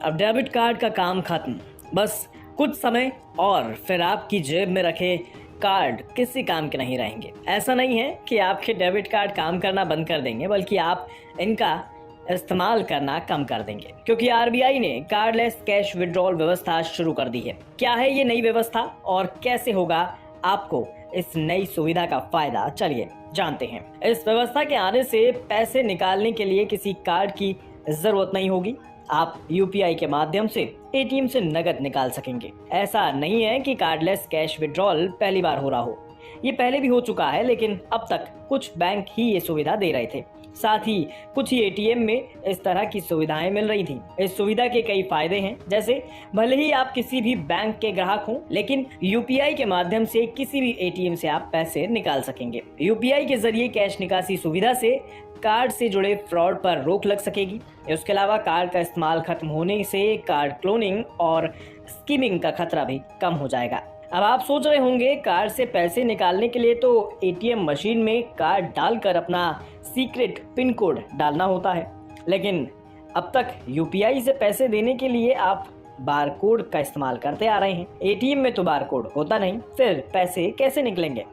अब debit card का काम खत्म। बस कुछ समय और फिर आपकी जेब में रखे कार्ड किसी काम के नहीं रहेंगे। ऐसा नहीं है कि आपके डेबिट कार्ड काम करना बंद कर देंगे, बल्कि आप इनका इस्तेमाल करना कम कर देंगे, क्योंकि आरबीआई ने कार्डलेस कैश विड्रॉल व्यवस्था शुरू कर दी है। क्या है ये नई व्यवस्था और कैसे होगा आपको इस नई सुविधा का फायदा, चलिए जानते हैं। इस व्यवस्था के आने से पैसे निकालने के लिए किसी कार्ड की जरूरत नहीं होगी। आप यूपीआई के माध्यम से एटीएम से नकद निकाल सकेंगे। ऐसा नहीं है कि कार्डलेस कैश विड्रॉल पहली बार हो रहा हो, ये पहले भी हो चुका है, लेकिन अब तक कुछ बैंक ही ये सुविधा दे रहे थे। साथ ही कुछ ही एटीएम में इस तरह की सुविधाएं मिल रही थी। इस सुविधा के कई फायदे हैं, जैसे भले ही आप किसी भी बैंक के ग्राहक हों, लेकिन यूपीआई के माध्यम से किसी भी एटीएम से आप पैसे निकाल सकेंगे। यूपीआई के जरिए कैश निकासी सुविधा से कार्ड से जुड़े फ्रॉड पर रोक लग सकेगी। इसके अलावा कार्ड का इस्तेमाल खत्म होने से कार्ड क्लोनिंग और स्कीमिंग का खतरा भी कम हो जाएगा। अब आप सोच रहे होंगे, कार्ड से पैसे निकालने के लिए तो एटीएम मशीन में कार्ड डालकर अपना सीक्रेट पिन कोड डालना होता है, लेकिन अब तक यूपीआई से पैसे देने के लिए आप बारकोड का इस्तेमाल करते आ रहे हैं। एटीएम में तो बारकोड होता नहीं, फिर पैसे कैसे निकलेंगे?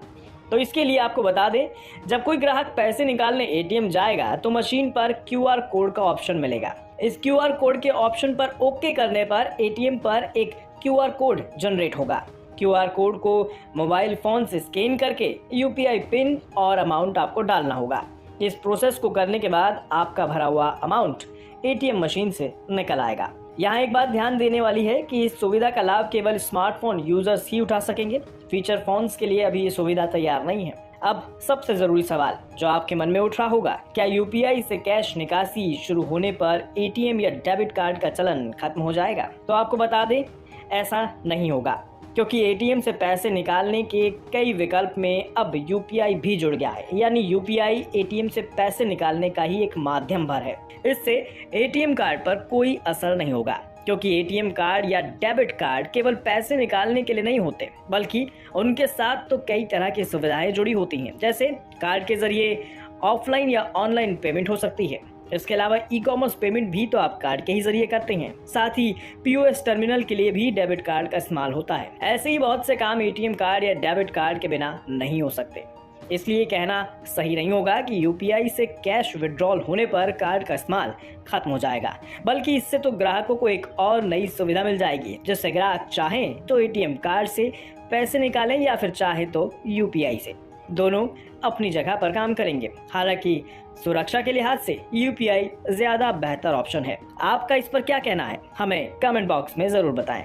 तो इसके लिए आपको बता दें, जब कोई ग्राहक पैसे निकालने एटीएम जाएगा तो मशीन पर क्यूआर कोड का ऑप्शन मिलेगा। इस क्यूआर कोड के ऑप्शन पर ओके करने पर एटीएम पर एक क्यूआर कोड जनरेट होगा। क्यूआर कोड को मोबाइल फोन से स्कैन करके यूपीआई पिन और अमाउंट आपको डालना होगा। इस प्रोसेस को करने के बाद आपका भरा हुआ अमाउंट एटीएम मशीन से निकल आएगा। यहाँ एक बात ध्यान देने वाली है कि इस सुविधा का लाभ केवल स्मार्टफोन यूजर्स ही उठा सकेंगे। फीचर फोन्स के लिए अभी ये सुविधा तैयार नहीं है। अब सबसे जरूरी सवाल जो आपके मन में उठ रहा होगा, क्या यूपीआई से कैश निकासी शुरू होने पर एटीएम या डेबिट कार्ड का चलन खत्म हो जाएगा? तो आपको बता दें, ऐसा नहीं होगा, क्योंकि एटीएम से पैसे निकालने के कई विकल्प में अब यूपीआई भी जुड़ गया है। यानी यूपीआई एटीएम से पैसे निकालने का ही एक माध्यम भर है। इससे एटीएम कार्ड पर कोई असर नहीं होगा, क्योंकि एटीएम कार्ड या डेबिट कार्ड केवल पैसे निकालने के लिए नहीं होते, बल्कि उनके साथ तो कई तरह की सुविधाएं जुड़ी होती हैं। जैसे कार्ड के जरिए ऑफलाइन या ऑनलाइन पेमेंट हो सकती है। इसके अलावा ई कॉमर्स पेमेंट भी तो आप कार्ड के ही जरिए करते हैं। साथ ही पीओएस टर्मिनल के लिए भी डेबिट कार्ड का इस्तेमाल होता है। ऐसे ही बहुत से काम एटीएम कार्ड या डेबिट कार्ड के बिना नहीं हो सकते। इसलिए कहना सही नहीं होगा कि यूपीआई से कैश विड्रॉल होने पर कार्ड का इस्तेमाल खत्म हो जाएगा, बल्कि इससे तो ग्राहकों को एक और नई सुविधा मिल जाएगी, जिससे ग्राहक चाहें तो एटीएम कार्ड से पैसे निकालें या फिर चाहे तो यूपीआई से। दोनों अपनी जगह पर काम करेंगे। हालांकि सुरक्षा के लिहाज से यूपीआई ज्यादा बेहतर ऑप्शन है। आपका इस पर क्या कहना है? हमें कमेंट बॉक्स में जरूर बताएं।